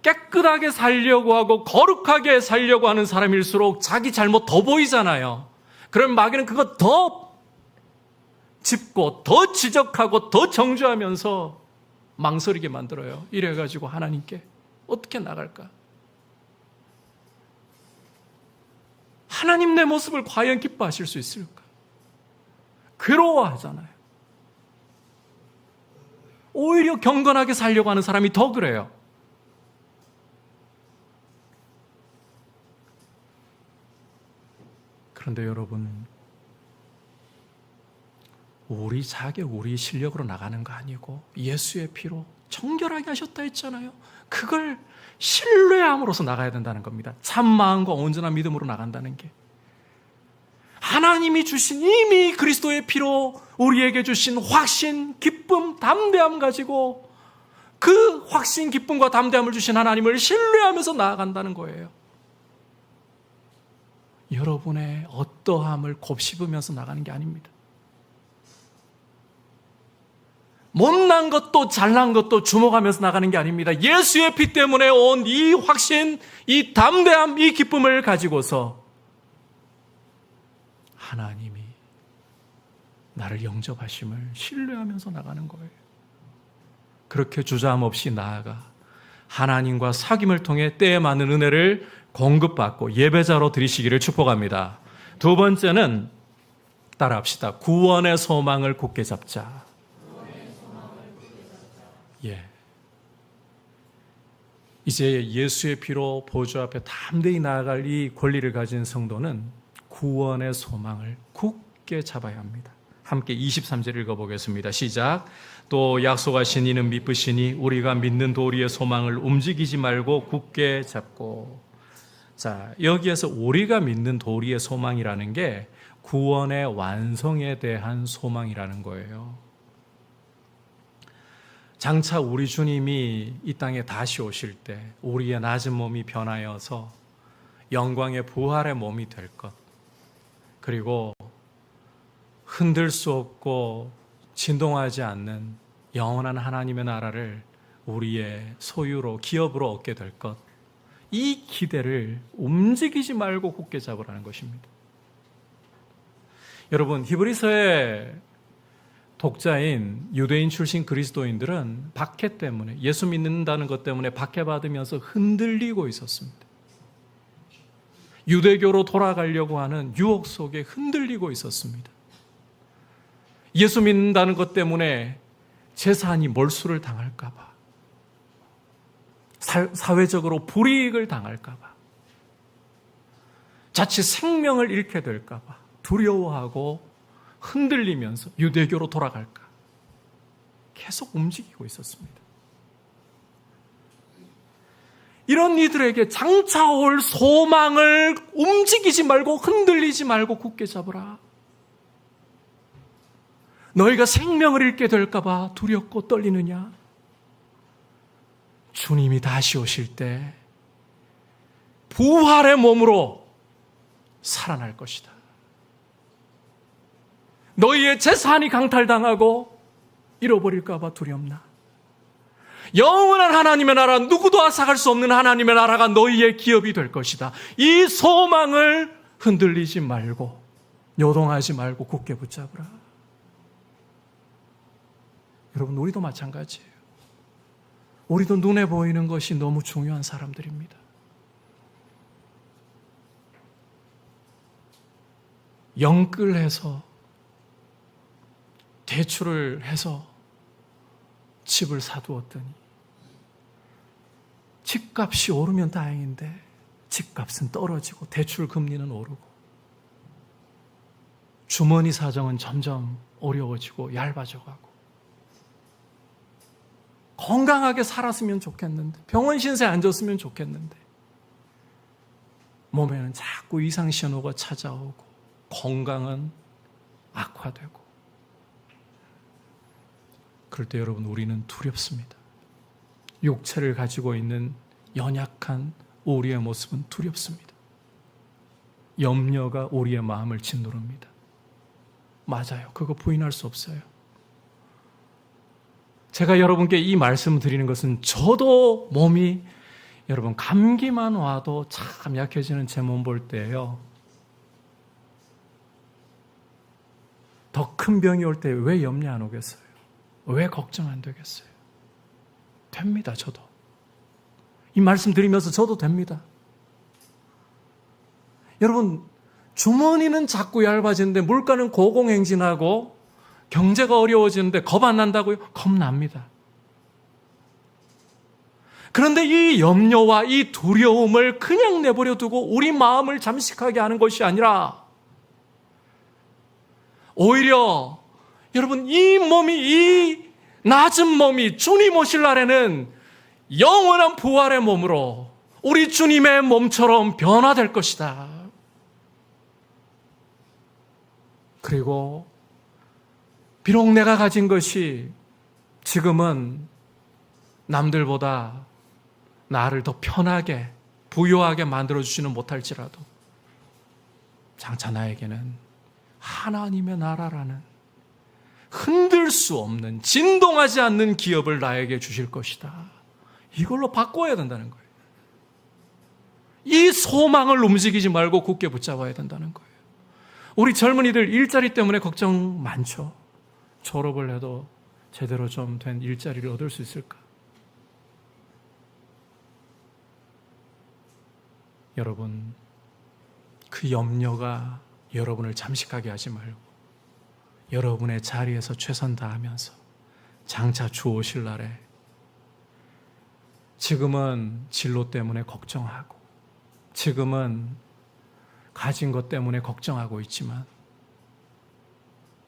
깨끗하게 살려고 하고 거룩하게 살려고 하는 사람일수록 자기 잘못 더 보이잖아요. 그럼 마귀는 그거 더 짚고 더 지적하고 더 정죄하면서 망설이게 만들어요. 이래가지고 하나님께 어떻게 나갈까? 하나님 내 모습을 과연 기뻐하실 수 있을까? 괴로워하잖아요. 오히려 경건하게 살려고 하는 사람이 더 그래요. 그런데 여러분, 우리 자격, 우리 실력으로 나가는 거 아니고 예수의 피로 정결하게 하셨다 했잖아요. 그걸 신뢰함으로써 나가야 된다는 겁니다. 참 마음과 온전한 믿음으로 나간다는 게. 하나님이 주신 이미 그리스도의 피로 우리에게 주신 확신, 기쁨, 담대함 가지고 그 확신, 기쁨과 담대함을 주신 하나님을 신뢰하면서 나아간다는 거예요. 여러분의 어떠함을 곱씹으면서 나가는 게 아닙니다. 못난 것도 잘난 것도 주목하면서 나가는 게 아닙니다. 예수의 피 때문에 온 이 확신, 이 담대함, 이 기쁨을 가지고서 하나님이 나를 영접하심을 신뢰하면서 나가는 거예요. 그렇게 주저함 없이 나아가 하나님과 사귐을 통해 때에 맞는 은혜를 공급받고 예배자로 드리시기를 축복합니다. 두 번째는 따라합시다. 구원의 소망을 굳게 잡자. 예. 이제 예수의 피로 보좌 앞에 담대히 나아갈 이 권리를 가진 성도는 구원의 소망을 굳게 잡아야 합니다. 함께 23절 읽어보겠습니다. 시작. 또 약속하신 이는 미쁘시니 우리가 믿는 도리의 소망을 움직이지 말고 굳게 잡고. 자, 여기에서 우리가 믿는 도리의 소망이라는 게 구원의 완성에 대한 소망이라는 거예요. 장차 우리 주님이 이 땅에 다시 오실 때 우리의 낮은 몸이 변하여서 영광의 부활의 몸이 될 것, 그리고 흔들 수 없고 진동하지 않는 영원한 하나님의 나라를 우리의 소유로, 기업으로 얻게 될 것, 이 기대를 움직이지 말고 굳게 잡으라는 것입니다. 여러분, 히브리서의 독자인 유대인 출신 그리스도인들은 박해 때문에, 예수 믿는다는 것 때문에 박해받으면서 흔들리고 있었습니다. 유대교로 돌아가려고 하는 유혹 속에 흔들리고 있었습니다. 예수 믿는다는 것 때문에 재산이 몰수를 당할까 봐, 사회적으로 불이익을 당할까 봐, 자칫 생명을 잃게 될까 봐 두려워하고 흔들리면서 유대교로 돌아갈까 계속 움직이고 있었습니다. 이런 이들에게 장차 올 소망을 움직이지 말고 흔들리지 말고 굳게 잡으라. 너희가 생명을 잃게 될까 봐 두렵고 떨리느냐? 주님이 다시 오실 때 부활의 몸으로 살아날 것이다. 너희의 재산이 강탈당하고 잃어버릴까 봐 두렵나? 영원한 하나님의 나라, 누구도 앗아갈 수 없는 하나님의 나라가 너희의 기업이 될 것이다. 이 소망을 흔들리지 말고, 요동하지 말고 굳게 붙잡으라. 여러분, 우리도 마찬가지예요. 우리도 눈에 보이는 것이 너무 중요한 사람들입니다. 영끌해서 대출을 해서 집을 사두었더니 집값이 오르면 다행인데 집값은 떨어지고 대출 금리는 오르고 주머니 사정은 점점 어려워지고 얇아져가고 건강하게 살았으면 좋겠는데 병원 신세 안 졌으면 좋겠는데 몸에는 자꾸 이상 신호가 찾아오고 건강은 악화되고 그럴 때 여러분 우리는 두렵습니다. 육체를 가지고 있는 연약한 우리의 모습은 두렵습니다. 염려가 우리의 마음을 짓누릅니다. 맞아요. 그거 부인할 수 없어요. 제가 여러분께 이 말씀을 드리는 것은 저도 몸이 여러분 감기만 와도 참 약해지는 제 몸 볼 때예요. 더 큰 병이 올 때 왜 염려 안 오겠어요? 왜 걱정 안 되겠어요? 됩니다, 저도. 이 말씀 드리면서 저도 됩니다. 여러분, 주머니는 자꾸 얇아지는데 물가는 고공행진하고 경제가 어려워지는데 겁 안 난다고요? 겁납니다. 그런데 이 염려와 이 두려움을 그냥 내버려 두고 우리 마음을 잠식하게 하는 것이 아니라 오히려 여러분 이 몸이 이 낮은 몸이 주님 오실 날에는 영원한 부활의 몸으로 우리 주님의 몸처럼 변화될 것이다. 그리고 비록 내가 가진 것이 지금은 남들보다 나를 더 편하게 부유하게 만들어주지는 못할지라도 장차 나에게는 하나님의 나라라는 흔들 수 없는 진동하지 않는 기업을 나에게 주실 것이다. 이걸로 바꿔야 된다는 거예요. 이 소망을 움직이지 말고 굳게 붙잡아야 된다는 거예요. 우리 젊은이들 일자리 때문에 걱정 많죠. 졸업을 해도 제대로 좀 된 일자리를 얻을 수 있을까? 여러분, 그 염려가 여러분을 잠식하게 하지 말고 여러분의 자리에서 최선 다하면서 장차 주 오실 날에 지금은 진로 때문에 걱정하고 지금은 가진 것 때문에 걱정하고 있지만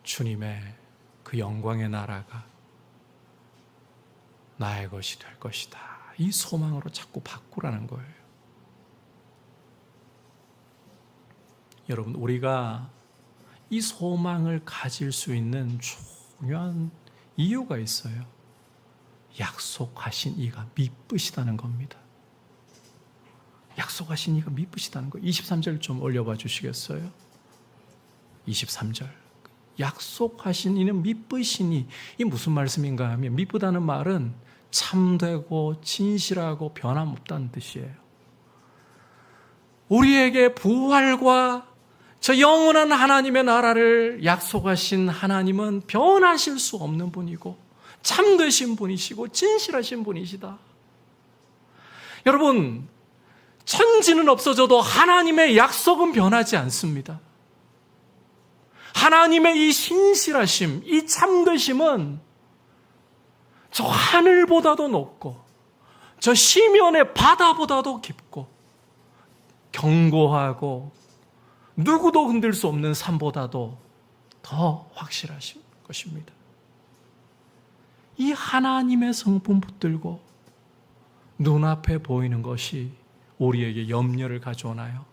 주님의 그 영광의 나라가 나의 것이 될 것이다. 이 소망으로 자꾸 바꾸라는 거예요. 여러분, 우리가 이 소망을 가질 수 있는 중요한 이유가 있어요. 약속하신 이가 미쁘시다는 겁니다. 약속하신 이가 미쁘시다는 거. 23절 좀 올려봐 주시겠어요? 23절. 약속하신 이는 미쁘시니. 이 무슨 말씀인가 하면 미쁘다는 말은 참되고 진실하고 변함없다는 뜻이에요. 우리에게 부활과 저 영원한 하나님의 나라를 약속하신 하나님은 변하실 수 없는 분이고 참되신 분이시고 진실하신 분이시다. 여러분, 천지는 없어져도 하나님의 약속은 변하지 않습니다. 하나님의 이 신실하심, 이 참되심은 저 하늘보다도 높고 저 시면의 바다보다도 깊고 견고하고 누구도 흔들 수 없는 산보다도 더 확실하신 것입니다. 이 하나님의 성품 붙들고 눈앞에 보이는 것이 우리에게 염려를 가져오나요?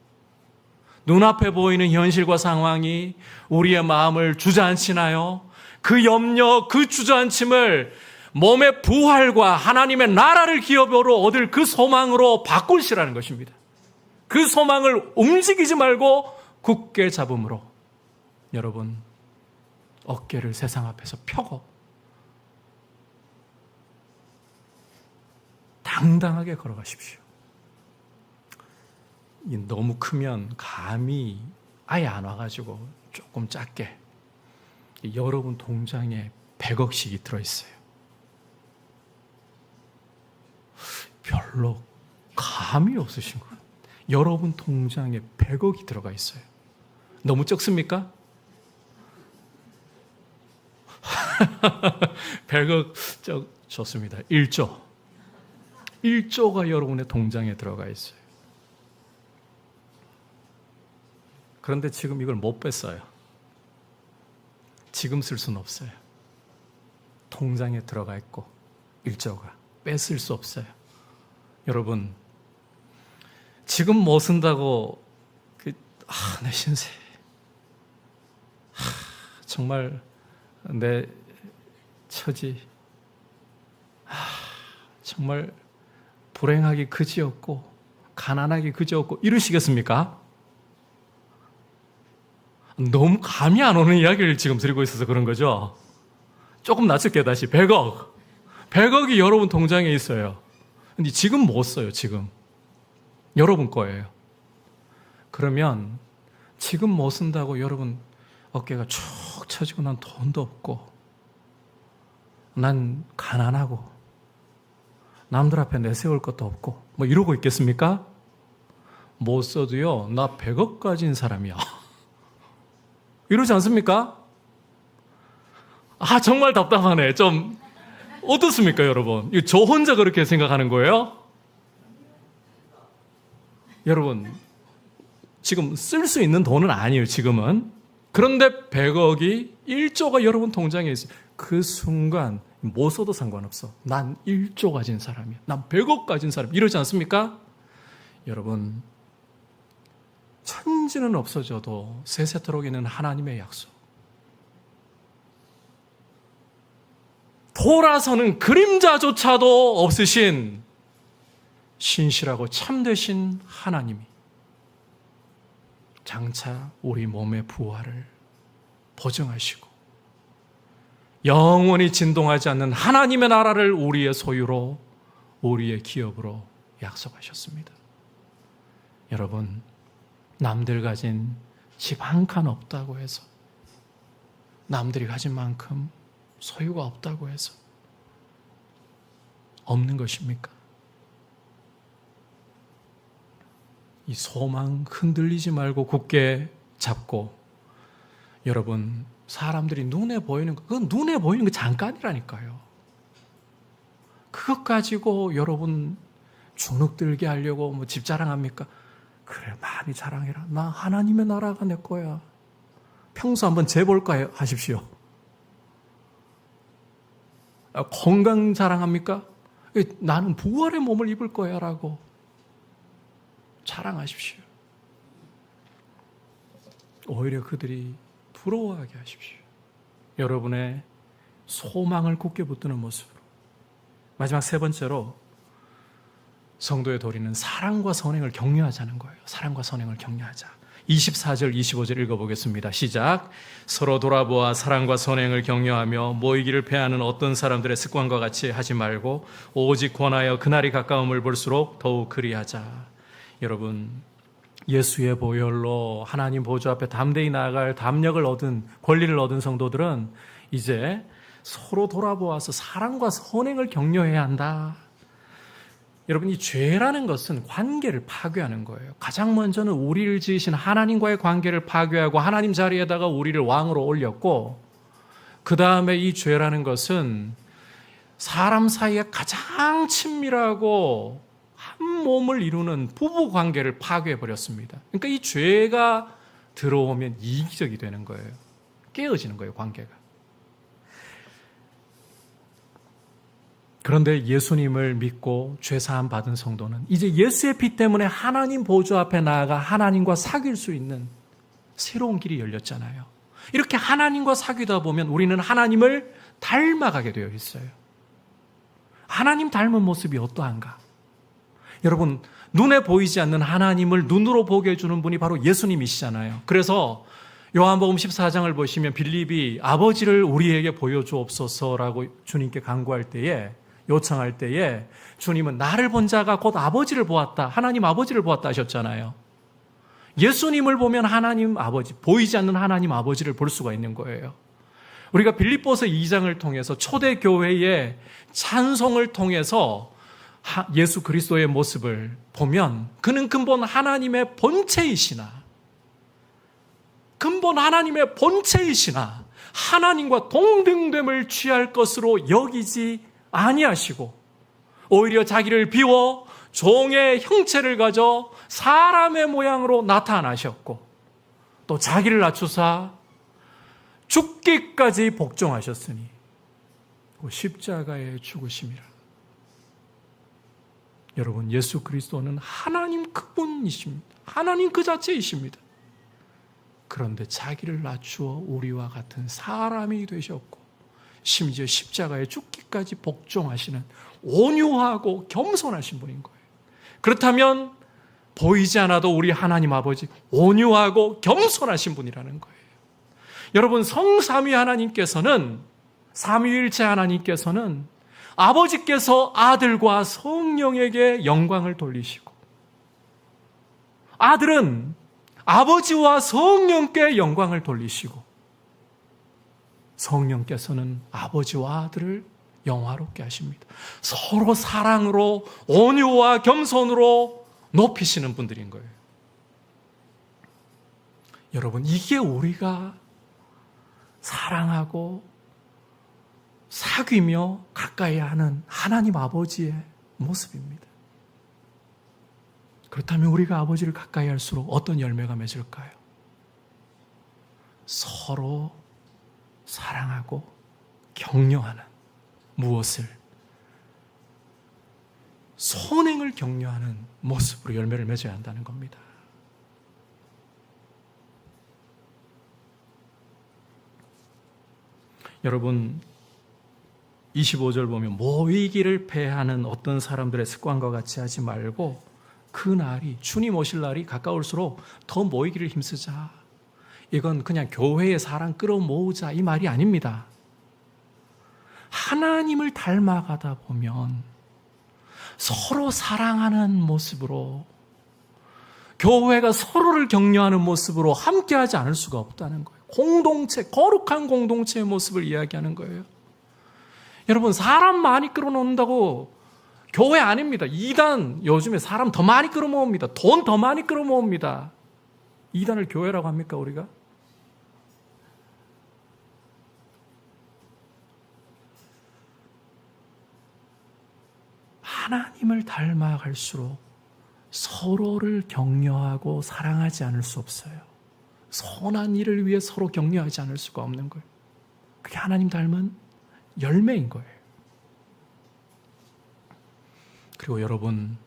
눈앞에 보이는 현실과 상황이 우리의 마음을 주저앉히나요? 그 염려, 그 주저앉힘을 몸의 부활과 하나님의 나라를 기업으로 얻을 그 소망으로 바꾸시라는 것입니다. 그 소망을 움직이지 말고 굳게 잡음으로 여러분 어깨를 세상 앞에서 펴고 당당하게 걸어가십시오. 너무 크면 감이 아예 안 와가지고 조금 작게 여러분 통장에 100억씩이 들어있어요. 별로 감이 없으신 거예요. 여러분 통장에 100억이 들어가 있어요. 너무 적습니까? 100억 좋습니다. 1조가 여러분의 통장에 들어가 있어요. 그런데 지금 이걸 못 뺐어요. 지금 쓸 수는 없어요. 통장에 들어가 있고 1조가 뺏을 수 없어요. 여러분, 지금 못 쓴다고 내 신세, 정말 내 처지, 정말 불행하기 그지없고 가난하기 그지없고 이러시겠습니까? 너무 감이 안 오는 이야기를 지금 드리고 있어서 그런 거죠. 조금 낮출게요. 다시 100억이 여러분 통장에 있어요. 근데 지금 못 써요. 지금 여러분 거예요. 그러면 지금 못 쓴다고 여러분 어깨가 축 처지고 난 돈도 없고 난 가난하고 남들 앞에 내세울 것도 없고 뭐 이러고 있겠습니까? 못 써도요, 나 100억 가진 사람이야. 이러지 않습니까? 정말 답답하네. 좀 어떻습니까, 여러분? 저 혼자 그렇게 생각하는 거예요? 여러분, 지금 쓸 수 있는 돈은 아니에요, 지금은. 그런데 100억이 1조가 여러분 통장에 있어요. 그 순간 못 써도 상관없어. 난 1조 가진 사람이야. 난 100억 가진 사람. 이러지 않습니까? 여러분, 천지는 없어져도 세세토록 있는 하나님의 약속. 돌아서는 그림자조차도 없으신 신실하고 참되신 하나님이 장차 우리 몸의 부활을 보증하시고 영원히 진동하지 않는 하나님의 나라를 우리의 소유로, 우리의 기업으로 약속하셨습니다. 여러분, 남들 가진 집 한 칸 없다고 해서, 남들이 가진 만큼 소유가 없다고 해서 없는 것입니까? 이 소망 흔들리지 말고 굳게 잡고, 여러분, 사람들이 눈에 보이는 거, 그건 눈에 보이는 거 잠깐이라니까요. 그것 가지고 여러분 주눅들게 하려고 뭐 집 자랑합니까? 그래, 많이 자랑해라. 나 하나님의 나라가 내 거야. 평소 한번 재볼까 하십시오. 건강 자랑합니까? 나는 부활의 몸을 입을 거야 라고 자랑하십시오. 오히려 그들이 부러워하게 하십시오. 여러분의 소망을 굳게 붙드는 모습으로. 마지막 세 번째로, 성도의 도리는 사랑과 선행을 격려하자는 거예요. 사랑과 선행을 격려하자. 24절, 25절 읽어보겠습니다. 시작. 서로 돌아보아 사랑과 선행을 격려하며 모이기를 패하는 어떤 사람들의 습관과 같이 하지 말고 오직 권하여 그날이 가까움을 볼수록 더욱 그리하자. 여러분, 예수의 보혈로 하나님 보좌 앞에 담대히 나아갈 담력을 얻은, 권리를 얻은 성도들은 이제 서로 돌아보아서 사랑과 선행을 격려해야 한다. 여러분, 이 죄라는 것은 관계를 파괴하는 거예요. 가장 먼저는 우리를 지으신 하나님과의 관계를 파괴하고 하나님 자리에다가 우리를 왕으로 올렸고, 그 다음에 이 죄라는 것은 사람 사이에 가장 친밀하고 한 몸을 이루는 부부 관계를 파괴해버렸습니다. 그러니까 이 죄가 들어오면 이기적이 되는 거예요. 깨어지는 거예요, 관계가. 그런데 예수님을 믿고 죄사함 받은 성도는 이제 예수의 피 때문에 하나님 보좌 앞에 나아가 하나님과 사귈 수 있는 새로운 길이 열렸잖아요. 이렇게 하나님과 사귀다 보면 우리는 하나님을 닮아가게 되어 있어요. 하나님 닮은 모습이 어떠한가? 여러분, 눈에 보이지 않는 하나님을 눈으로 보게 해주는 분이 바로 예수님이시잖아요. 그래서 요한복음 14장을 보시면 빌립이 아버지를 우리에게 보여주옵소서라고 주님께 간구할 때에, 요청할 때에 주님은 나를 본 자가 곧 아버지를 보았다, 하나님 아버지를 보았다 하셨잖아요. 예수님을 보면 하나님 아버지, 보이지 않는 하나님 아버지를 볼 수가 있는 거예요. 우리가 빌립보서 2장을 통해서 초대교회의 찬송을 통해서 예수 그리스도의 모습을 보면 그는 근본 하나님의 본체이시나, 근본 하나님의 본체이시나 하나님과 동등됨을 취할 것으로 여기지 아니하시고 오히려 자기를 비워 종의 형체를 가져 사람의 모양으로 나타나셨고 또 자기를 낮추사 죽기까지 복종하셨으니 십자가에 죽으심이라. 여러분, 예수 그리스도는 하나님 그분이십니다. 하나님 그 자체이십니다. 그런데 자기를 낮추어 우리와 같은 사람이 되셨고 심지어 십자가에 죽기까지 복종하시는 온유하고 겸손하신 분인 거예요. 그렇다면 보이지 않아도 우리 하나님 아버지 온유하고 겸손하신 분이라는 거예요. 여러분, 성삼위 하나님께서는, 삼위일체 하나님께서는 아버지께서 아들과 성령에게 영광을 돌리시고 아들은 아버지와 성령께 영광을 돌리시고 성령께서는 아버지와 아들을 영화롭게 하십니다. 서로 사랑으로 온유와 겸손으로 높이시는 분들인 거예요. 여러분, 이게 우리가 사랑하고 사귀며 가까이 하는 하나님 아버지의 모습입니다. 그렇다면 우리가 아버지를 가까이 할수록 어떤 열매가 맺을까요? 서로 사랑하고 격려하는, 무엇을? 선행을 격려하는 모습으로 열매를 맺어야 한다는 겁니다. 여러분, 25절 보면 모이기를 패하는 어떤 사람들의 습관과 같이 하지 말고 그 날이, 주님 오실 날이 가까울수록 더 모이기를 힘쓰자. 이건 그냥 교회에 사람 끌어모으자 이 말이 아닙니다. 하나님을 닮아가다 보면 서로 사랑하는 모습으로, 교회가 서로를 격려하는 모습으로 함께하지 않을 수가 없다는 거예요. 공동체, 거룩한 공동체의 모습을 이야기하는 거예요. 여러분, 사람 많이 끌어놓는다고 교회 아닙니다. 이단, 요즘에 사람 더 많이 끌어모읍니다. 돈 더 많이 끌어모읍니다. 이단을 교회라고 합니까, 우리가? 하나님을 닮아갈수록 서로를 격려하고 사랑하지 않을 수 없어요. 선한 일을 위해 서로 격려하지 않을 수가 없는 거예요. 그게 하나님 닮은 열매인 거예요. 그리고 여러분,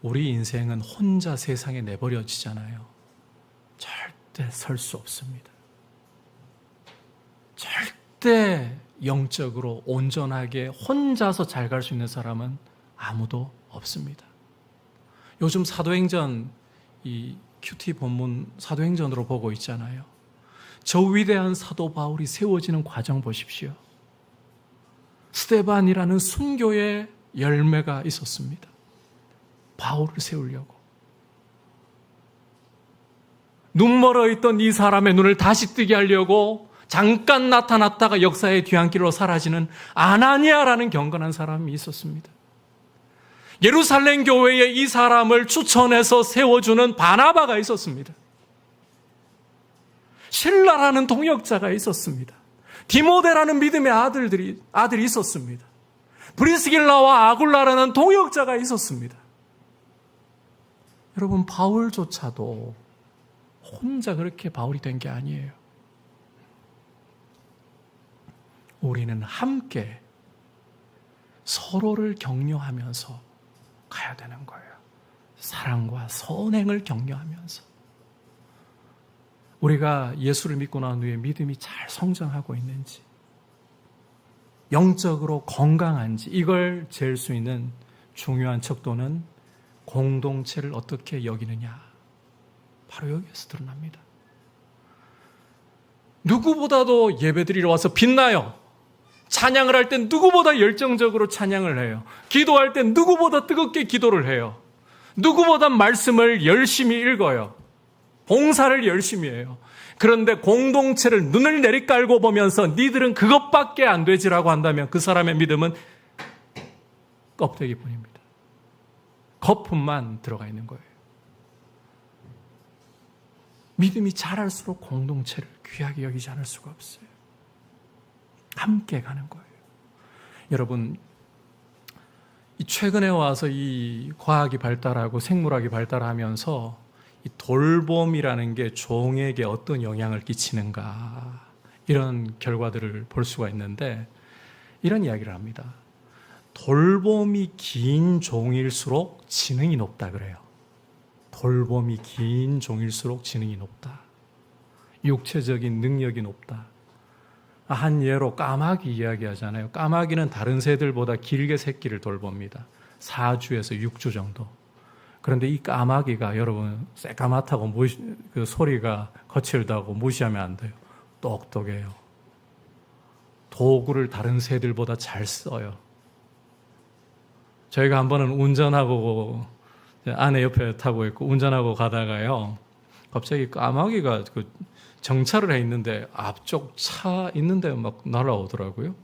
우리 인생은 혼자 세상에 내버려지잖아요. 절대 설 수 없습니다. 절대 영적으로 온전하게 혼자서 잘 갈 수 있는 사람은 아무도 없습니다. 요즘 사도행전, 이 큐티 본문 사도행전으로 보고 있잖아요. 저 위대한 사도 바울이 세워지는 과정 보십시오. 스데반이라는 순교의 열매가 있었습니다. 바울을 세우려고. 눈 멀어 있던 이 사람의 눈을 다시 뜨게 하려고 잠깐 나타났다가 역사의 뒤안길로 사라지는 아나니아라는 경건한 사람이 있었습니다. 예루살렘 교회에 이 사람을 추천해서 세워주는 바나바가 있었습니다. 실라라는 동역자가 있었습니다. 디모데라는 믿음의 아들이 있었습니다. 브리스길라와 아굴라라는 동역자가 있었습니다. 여러분, 바울조차도 혼자 그렇게 바울이 된 게 아니에요. 우리는 함께 서로를 격려하면서 가야 되는 거예요. 사랑과 선행을 격려하면서. 우리가 예수를 믿고 난 후에 믿음이 잘 성장하고 있는지, 영적으로 건강한지, 이걸 잴 수 있는 중요한 척도는 공동체를 어떻게 여기느냐, 바로 여기에서 드러납니다. 누구보다도 예배드리러 와서 빛나요. 찬양을 할 땐 누구보다 열정적으로 찬양을 해요. 기도할 땐 누구보다 뜨겁게 기도를 해요. 누구보다 말씀을 열심히 읽어요. 봉사를 열심히 해요. 그런데 공동체를 눈을 내리깔고 보면서 니들은 그것밖에 안 되지라고 한다면 그 사람의 믿음은 껍데기뿐입니다. 거품만 들어가 있는 거예요. 믿음이 자랄수록 공동체를 귀하게 여기지 않을 수가 없어요. 함께 가는 거예요. 여러분, 최근에 와서 이 과학이 발달하고 생물학이 발달하면서 이 돌봄이라는 게 종에게 어떤 영향을 끼치는가, 이런 결과들을 볼 수가 있는데 이런 이야기를 합니다. 돌봄이 긴 종일수록 지능이 높다 그래요. 돌봄이 긴 종일수록 지능이 높다. 육체적인 능력이 높다. 한 예로 까마귀 이야기하잖아요. 까마귀는 다른 새들보다 길게 새끼를 돌봅니다. 4주에서 6주 정도. 그런데 이 까마귀가 여러분 새까맣다고 그 소리가 거칠다고 무시하면 안 돼요. 똑똑해요. 도구를 다른 새들보다 잘 써요. 저희가 한 번은 운전하고 아내 옆에 타고 있고 운전하고 가다가요, 갑자기 까마귀가 정차를 해 있는데 앞쪽 차 있는데 막 날아오더라고요.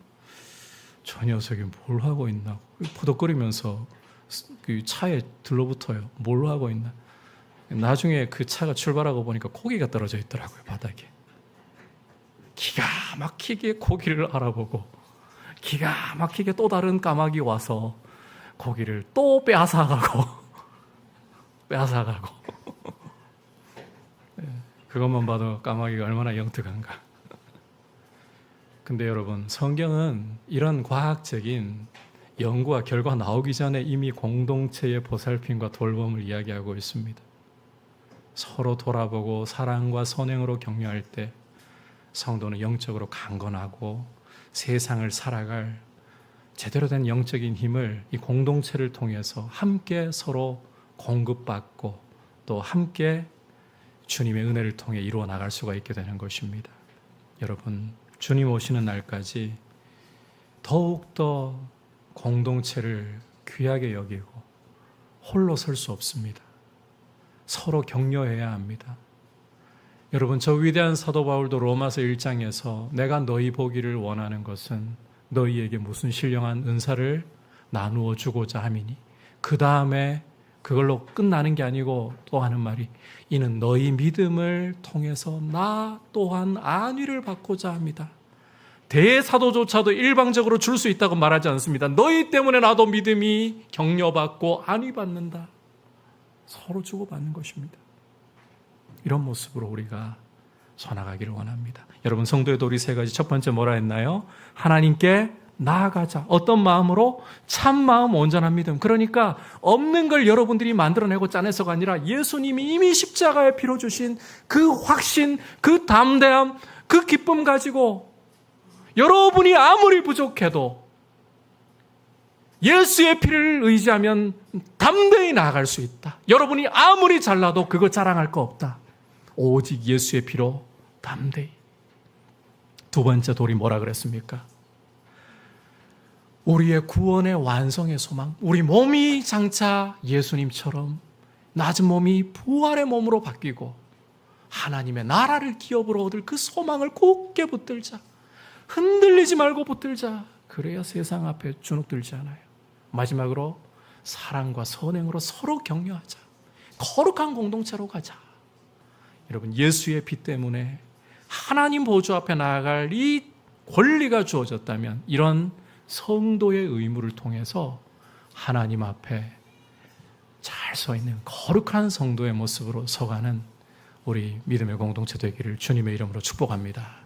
저 녀석이 뭘 하고 있나, 포덕거리면서 그 차에 들러붙어요. 뭘 하고 있나. 나중에 그 차가 출발하고 보니까 고기가 떨어져 있더라고요, 바닥에. 기가 막히게 고기를 알아보고 기가 막히게 또 다른 까마귀 와서 고기를 또 빼앗아가고 그것만 봐도 까마귀가 얼마나 영특한가. 근데 여러분, 성경은 이런 과학적인 연구와 결과 나오기 전에 이미 공동체의 보살핌과 돌봄을 이야기하고 있습니다. 서로 돌아보고 사랑과 선행으로 격려할 때 성도는 영적으로 강건하고 세상을 살아갈 제대로 된 영적인 힘을 이 공동체를 통해서 함께 서로 공급받고 또 함께 주님의 은혜를 통해 이루어 나갈 수가 있게 되는 것입니다. 여러분, 주님 오시는 날까지 더욱더 공동체를 귀하게 여기고 홀로 설 수 없습니다. 서로 격려해야 합니다. 여러분, 저 위대한 사도 바울도 로마서 1장에서 내가 너희 보기를 원하는 것은 너희에게 무슨 신령한 은사를 나누어 주고자 함이니, 그 다음에 그걸로 끝나는 게 아니고 또 하는 말이, 이는 너희 믿음을 통해서 나 또한 안위를 받고자 합니다. 대사도조차도 일방적으로 줄 수 있다고 말하지 않습니다. 너희 때문에 나도 믿음이 격려받고 안위받는다. 서로 주고받는 것입니다. 이런 모습으로 우리가 서나가기를 원합니다. 여러분, 성도의 우리 세 가지, 첫 번째 뭐라 했나요? 하나님께 나아가자. 어떤 마음으로? 참 마음, 온전한 믿음. 그러니까 없는 걸 여러분들이 만들어내고 짜내서가 아니라 예수님이 이미 십자가에 피로 주신 그 확신, 그 담대함, 그 기쁨 가지고 여러분이 아무리 부족해도 예수의 피를 의지하면 담대히 나아갈 수 있다. 여러분이 아무리 잘나도 그거 자랑할 거 없다. 오직 예수의 피로 담대히. 두 번째 돌이 뭐라 그랬습니까? 우리의 구원의 완성의 소망. 우리 몸이 장차 예수님처럼 낮은 몸이 부활의 몸으로 바뀌고 하나님의 나라를 기업으로 얻을 그 소망을 굳게 붙들자. 흔들리지 말고 붙들자. 그래야 세상 앞에 주눅들지 않아요. 마지막으로 사랑과 선행으로 서로 격려하자. 거룩한 공동체로 가자. 여러분, 예수의 피 때문에 하나님 보좌 앞에 나아갈 이 권리가 주어졌다면 이런 성도의 의무를 통해서 하나님 앞에 잘 서 있는 거룩한 성도의 모습으로 서가는 우리 믿음의 공동체 되기를 주님의 이름으로 축복합니다.